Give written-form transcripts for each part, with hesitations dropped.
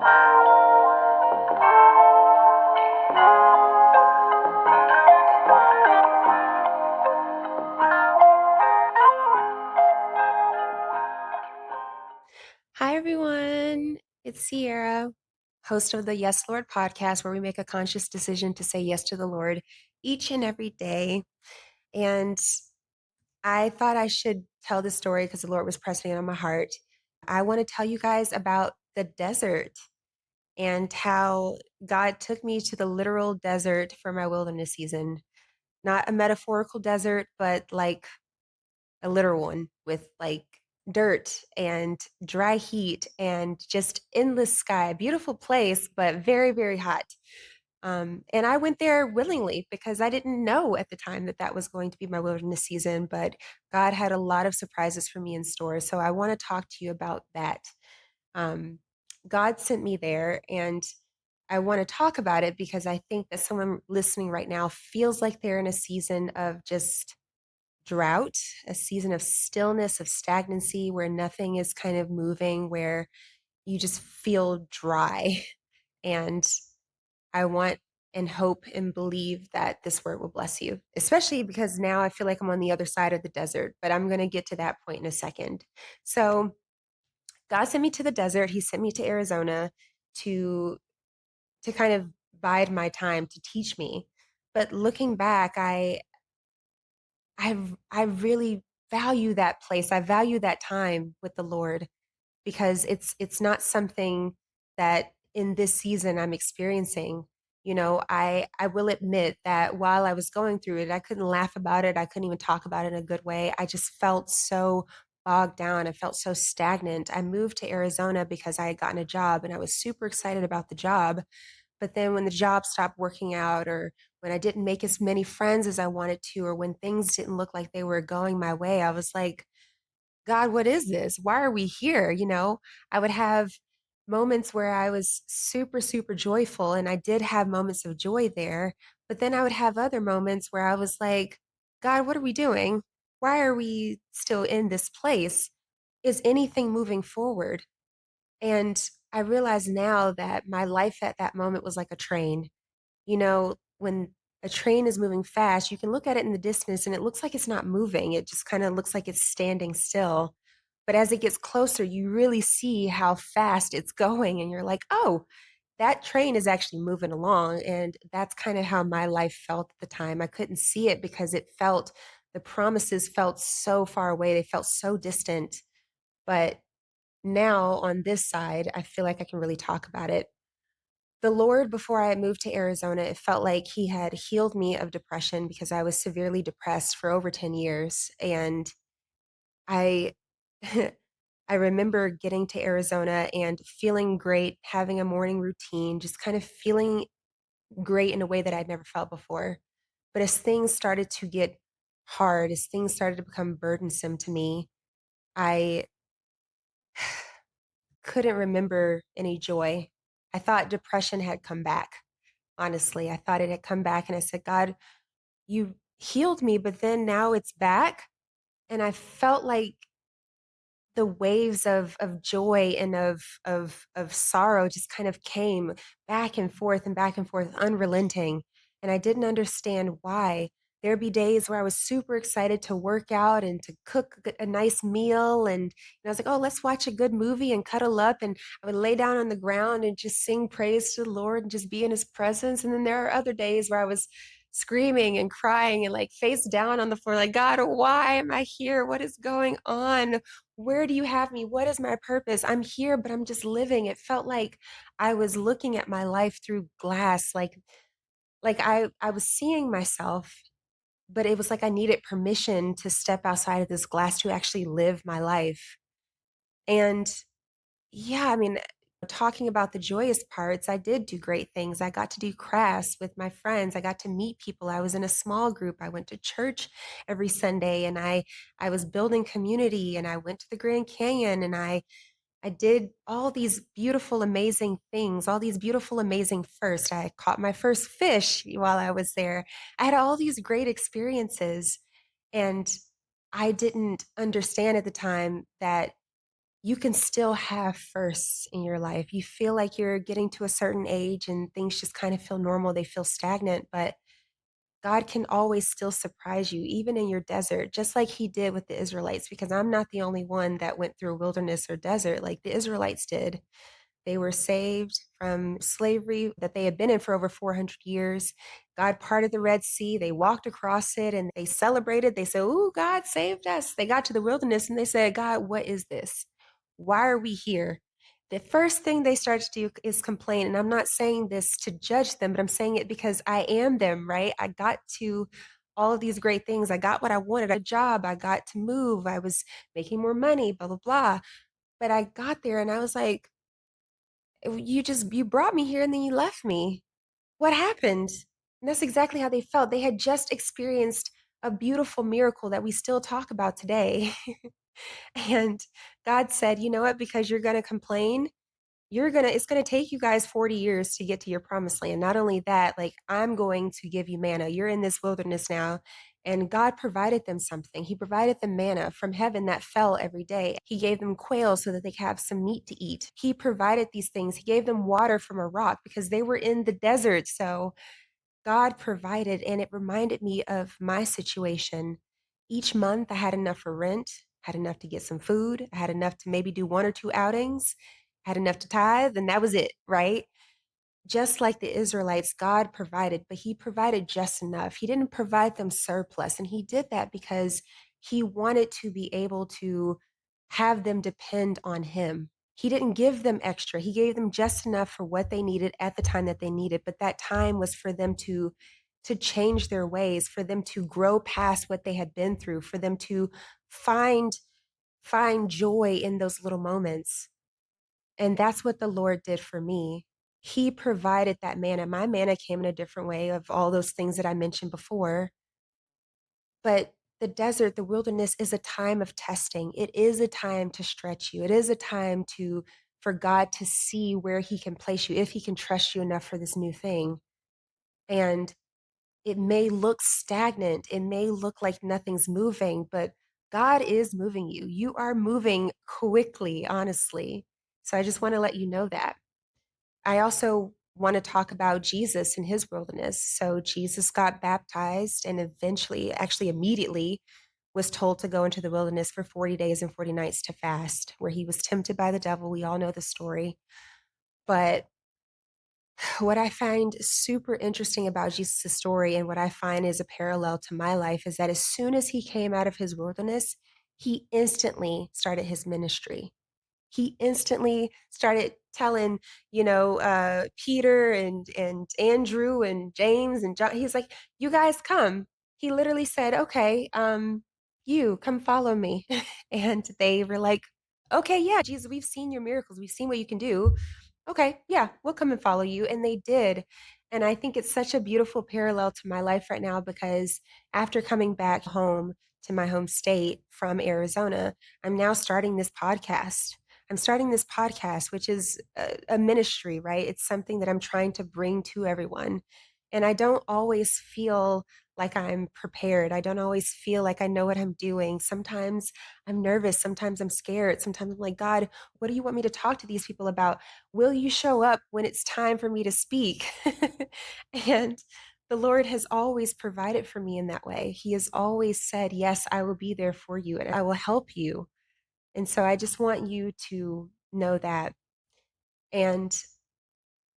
Hi, everyone. It's Sierra, host of the Yes Lord podcast, where we make a conscious decision to say yes to the Lord each and every day. And I thought I should tell this story because the Lord was pressing it on my heart. I want to tell you guys about the desert and how God took me to the literal desert for my wilderness season. Not a metaphorical desert, but like a literal one with like dirt and dry heat and just endless sky. Beautiful place, but very, very hot. And I went there willingly because I didn't know at the time that that was going to be my wilderness season, but God had a lot of surprises for me in store. So I want to talk to you about that. Um, God sent me there, and I want to talk about it because I think that someone listening right now feels like they're in a season of just drought, a season of stillness, of stagnancy, where nothing is kind of moving, where you just feel dry. And I want and hope and believe that this word will bless you, especially because now I feel like I'm on the other side of the desert, but I'm going to get to that point in a second. So, God sent me to the desert. He sent me to Arizona to kind of bide my time, to teach me. But looking back, I really value that place. I value that time with the Lord because it's not something that in this season I'm experiencing. I will admit that while I was going through it, I couldn't laugh about it. I couldn't even talk about it in a good way. I just felt so bogged down. I felt so stagnant. I moved to Arizona because I had gotten a job and I was super excited about the job. But then when the job stopped working out, or when I didn't make as many friends as I wanted to, or when things didn't look like they were going my way, I was like, God, what is this? Why are we here? I would have moments where I was super, super joyful, and I did have moments of joy there. But then I would have other moments where I was like, God, what are we doing? Why are we still in this place? Is anything moving forward? And I realize now that my life at that moment was like a train. When a train is moving fast, you can look at it in the distance and it looks like it's not moving. It just kind of looks like it's standing still. But as it gets closer, you really see how fast it's going. And you're like, oh, that train is actually moving along. And that's kind of how my life felt at the time. I couldn't see it because the promises felt so far away. They felt so distant. But now on this side, I feel like I can really talk about it. The Lord, before I moved to Arizona, it felt like He had healed me of depression because I was severely depressed for over 10 years. And I, I remember getting to Arizona and feeling great, having a morning routine, just kind of feeling great in a way that I'd never felt before. But as things started to get hard, as things started to become burdensome to me, I couldn't remember any joy. I thought depression had come back. Honestly, I thought it had come back, and I said, God, you healed me, but then now it's back. And I felt like the waves of joy and of sorrow just kind of came back and forth, unrelenting. And I didn't understand why. There'd be days where I was super excited to work out and to cook a nice meal. And I was like, oh, let's watch a good movie and cuddle up. And I would lay down on the ground and just sing praise to the Lord and just be in his presence. And then there are other days where I was screaming and crying and like face down on the floor, like, God, why am I here? What is going on? Where do you have me? What is my purpose? I'm here, but I'm just living. It felt like I was looking at my life through glass, like I was seeing myself, but it was like I needed permission to step outside of this glass to actually live my life. And yeah, I mean, talking about the joyous parts, I did do great things. I got to do crafts with my friends. I got to meet people. I was in a small group. I went to church every Sunday, and I was building community, and I went to the Grand Canyon, and I did all these beautiful, amazing things, all these beautiful, amazing first. I caught my first fish while I was there. I had all these great experiences, and I didn't understand at the time that you can still have firsts in your life. You feel like you're getting to a certain age and things just kind of feel normal, they feel stagnant, but God can always still surprise you, even in your desert, just like he did with the Israelites, because I'm not the only one that went through a wilderness or desert like the Israelites did. They were saved from slavery that they had been in for over 400 years. God parted the Red Sea. They walked across it and they celebrated. They said, "Ooh, God saved us." They got to the wilderness and they said, "God, what is this? Why are we here?" The first thing they start to do is complain. And I'm not saying this to judge them, but I'm saying it because I am them, right? I got to all of these great things. I got what I wanted, a job. I got to move. I was making more money, blah, blah, blah. But I got there and I was like, you brought me here and then you left me. What happened? And that's exactly how they felt. They had just experienced a beautiful miracle that we still talk about today. And God said, "You know what? Because you're going to complain, it's going to take you guys 40 years to get to your promised land. Not only that, like I'm going to give you manna. You're in this wilderness now." And God provided them something. He provided them manna from heaven that fell every day. He gave them quail so that they could have some meat to eat. He provided these things. He gave them water from a rock because they were in the desert. So God provided, and it reminded me of my situation. Each month, I had enough for rent, had enough to get some food, I had enough to maybe do 1 or 2 outings, had enough to tithe, and that was it, right? Just like the Israelites, God provided, but He provided just enough. He didn't provide them surplus. And He did that because He wanted to be able to have them depend on Him. He didn't give them extra. He gave them just enough for what they needed at the time that they needed. But that time was for them to change their ways, for them to grow past what they had been through, for them to find find joy in those little moments. And that's what the Lord did for me. He provided that manna. My manna came in a different way of all those things that I mentioned before. But the desert, the wilderness is a time of testing. It is a time to stretch you. It is a time to for God to see where he can place you, if he can trust you enough for this new thing. And it may look stagnant. It may look like nothing's moving, but God is moving you. You are moving quickly, honestly. So I just want to let you know that. I also want to talk about Jesus and his wilderness. So Jesus got baptized and eventually, actually immediately, was told to go into the wilderness for 40 days and 40 nights to fast, where he was tempted by the devil. We all know the story. But what I find super interesting about Jesus' story and what I find is a parallel to my life is that as soon as he came out of his wilderness, he instantly started his ministry. He instantly started telling, Peter and Andrew and James and John. He's like, "You guys come." He literally said, "Okay, you come follow me." And they were like, "Okay, yeah, Jesus, we've seen your miracles. We've seen what you can do. Okay, yeah, we'll come and follow you." And they did. And I think it's such a beautiful parallel to my life right now because after coming back home to my home state from Arizona, I'm now starting this podcast. I'm starting this podcast, which is a ministry, right? It's something that I'm trying to bring to everyone. And I don't always feel like I'm prepared. I don't always feel like I know what I'm doing. Sometimes I'm nervous. Sometimes I'm scared. Sometimes I'm like, "God, what do you want me to talk to these people about? Will you show up when it's time for me to speak?" And the Lord has always provided for me in that way. He has always said, "Yes, I will be there for you and I will help you." And so I just want you to know that. And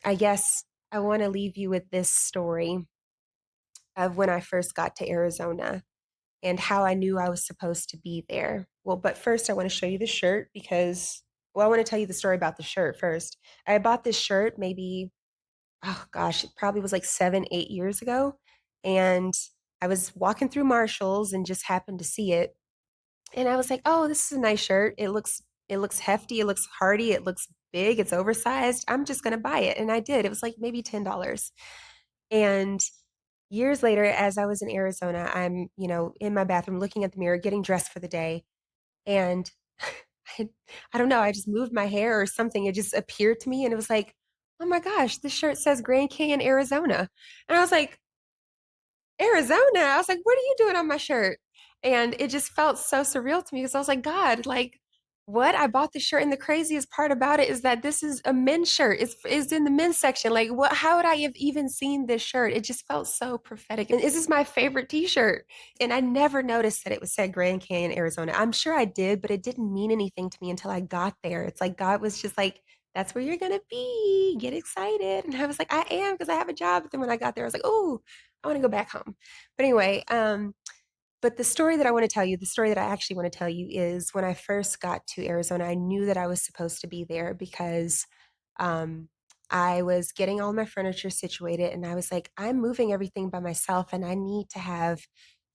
I guess I want to leave you with this story of when I first got to Arizona and how I knew I was supposed to be there. Well, but first, I want to show you the shirt because, well, I want to tell you the story about the shirt first. I bought this shirt maybe, oh gosh, it probably was like 7, 8 years ago. And I was walking through Marshall's and just happened to see it. And I was like, "Oh, this is a nice shirt. It looks hefty, it looks hardy, it looks big, it's oversized. I'm just gonna buy it." And I did. It was like maybe $10. And years later, as I was in Arizona, I'm, in my bathroom looking at the mirror, getting dressed for the day. And I, I don't know, I just moved my hair or something. It just appeared to me and it was like, "Oh my gosh, this shirt says Grand Canyon, Arizona." And I was like, "Arizona?" I was like, "What are you doing on my shirt?" And it just felt so surreal to me because I was like, "God, like, What? I bought the shirt, and the craziest part about it is that this is a men's shirt. It's in the men's section. Like, what? How would I have even seen this shirt? It just felt so prophetic. And this is my favorite T-shirt. And I never noticed that it was said Grand Canyon, Arizona. I'm sure I did, but it didn't mean anything to me until I got there. It's like God was just like, "That's where you're gonna be. Get excited." And I was like, "I am," because I have a job. But then when I got there, I was like, "Oh, I want to go back home." But anyway, but the story that I want to tell you, the story that I actually want to tell you is when I first got to Arizona, I knew that I was supposed to be there because um, I was getting all my furniture situated and I was like, I'm moving everything by myself and I need to have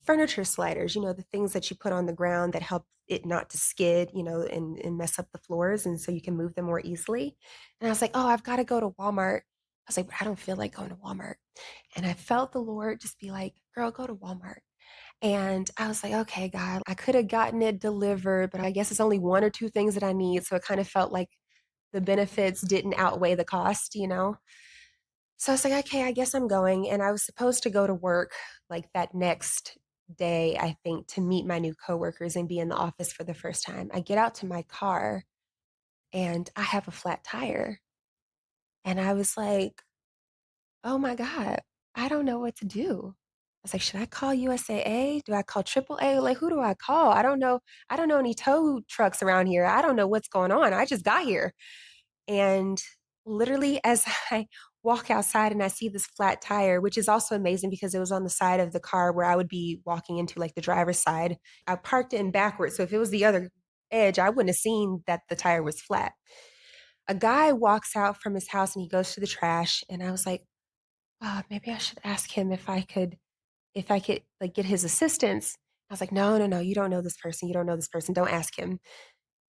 furniture sliders, the things that you put on the ground that help it not to skid, and mess up the floors. And so you can move them more easily. And I was like, oh, I've got to go to Walmart. I was like, I don't feel like going to Walmart. And I felt the Lord just be like, girl, go to Walmart. And I was like, okay, God, I could have gotten it delivered, but I guess it's only one or two things that I need. So it kind of felt like the benefits didn't outweigh the cost. So I was like, okay, I guess I'm going. And I was supposed to go to work like that next day, I think, to meet my new coworkers and be in the office for the first time. I get out to my car and I have a flat tire. And I was like, oh my God, I don't know what to do. I was like, should I call USAA? Do I call AAA? Like, who do I call? I don't know. I don't know any tow trucks around here. I don't know what's going on. I just got here. And literally, as I walk outside and I see this flat tire, which is also amazing because it was on the side of the car where I would be walking into, like the driver's side. I parked it in backwards. So if it was the other edge, I wouldn't have seen that the tire was flat. A guy walks out from his house and he goes to the trash. And I was like, maybe I should ask him if I could like get his assistance. I was like, no, no, no, you don't know this person. You don't know this person. Don't ask him.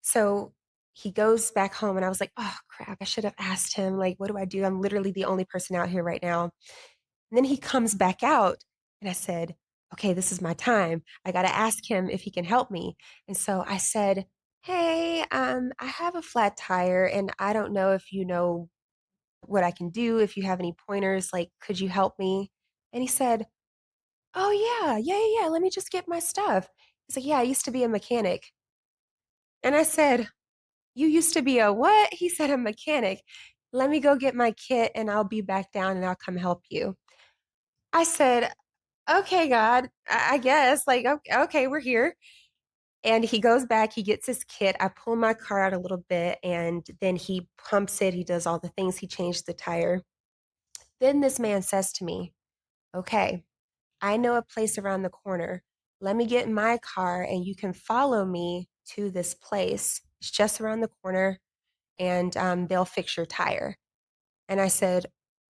So he goes back home and I was like, oh crap, I should have asked him. Like, what do I do? I'm literally the only person out here right now. And then he comes back out and I said, okay, this is my time. I got to ask him if he can help me. And so I said, hey, I have a flat tire and I don't know if you know what I can do. If you have any pointers, like, could you help me? And he said, oh yeah, yeah, yeah, yeah. Let me just get my stuff. He's like, yeah, I used to be a mechanic. And I said, you used to be a what? He said, a mechanic. Let me go get my kit and I'll be back down and I'll come help you. I said, okay, God, I guess. Like, okay, okay, we're here. And he goes back, he gets his kit. I pull my car out a little bit and then he pumps it. He does all the things. He changed the tire. Then this man says to me, okay, I know a place around the corner. Let me get in my car and you can follow me to this place. It's just around the corner and they'll fix your tire. And I said,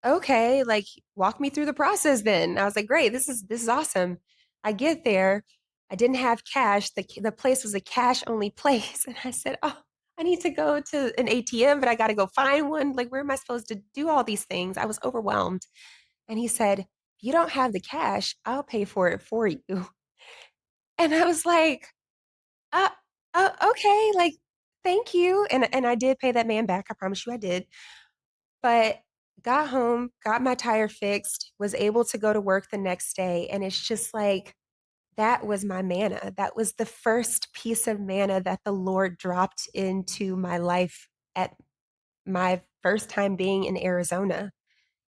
okay, like walk me through the process then. I was like, great, this is awesome. I get there. I didn't have cash. The place was a cash only place. And I said, oh, I need to go to an ATM, but I got to go find one. Like, where am I supposed to do all these things? I was overwhelmed. And he said, if you don't have the cash, I'll pay for it for you. And I was like, uh, okay, like, thank you. And I did pay that man back. I promise you I did. But got home, got my tire fixed, was able to go to work the next day. And it's just like, that was my manna. That was the first piece of manna that the Lord dropped into my life at my first time being in Arizona.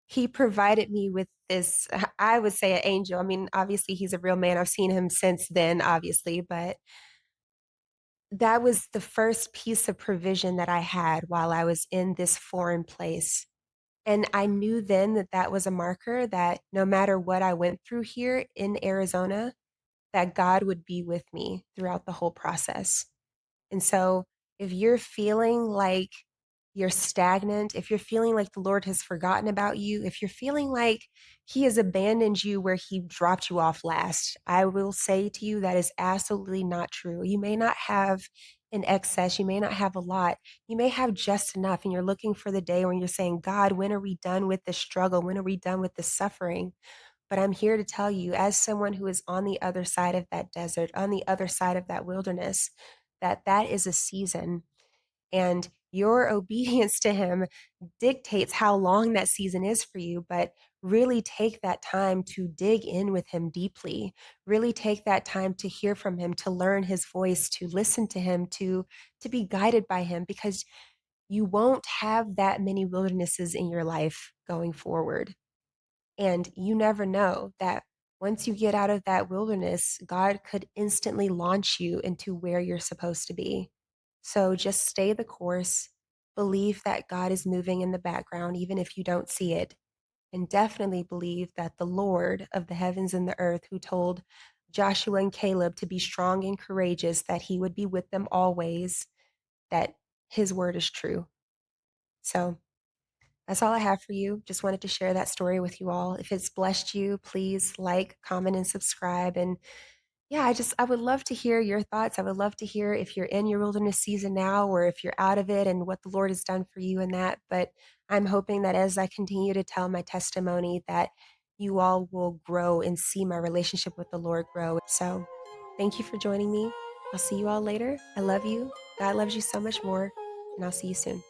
He provided me with this, I would say, an angel. I mean, obviously, he's a real man. I've seen him since then, obviously, but that was the first piece of provision that I had while I was in this foreign place. And I knew then that that was a marker that no matter what I went through here in Arizona, that God would be with me throughout the whole process. And so if you're feeling like you're stagnant, if you're feeling like the Lord has forgotten about you, if you're feeling like he has abandoned you where he dropped you off last, I will say to you that is absolutely not true. You may not have an excess, you may not have a lot, you may have just enough, and you're looking for the day when you're saying, God, when are we done with the struggle? When are we done with the suffering? But I'm here to tell you, as someone who is on the other side of that desert, on the other side of that wilderness, that that is a season. And your obedience to him dictates how long that season is for you, but really take that time to dig in with him deeply. Really take that time to hear from him, to learn his voice, to listen to him, to be guided by him, because you won't have that many wildernesses in your life going forward. And you never know that once you get out of that wilderness, God could instantly launch you into where you're supposed to be. So just stay the course, believe that God is moving in the background, even if you don't see it, and definitely believe that the Lord of the heavens and the earth, who told Joshua and Caleb to be strong and courageous, that he would be with them always, that his word is true. So that's all I have for you. Just wanted to share that story with you all. If it's blessed you, please like, comment, and subscribe. And yeah, I would love to hear your thoughts. I would love to hear if you're in your wilderness season now or if you're out of it and what the Lord has done for you in that. But I'm hoping that as I continue to tell my testimony, that you all will grow and see my relationship with the Lord grow. So thank you for joining me. I'll see you all later. I love you. God loves you so much more, and I'll see you soon.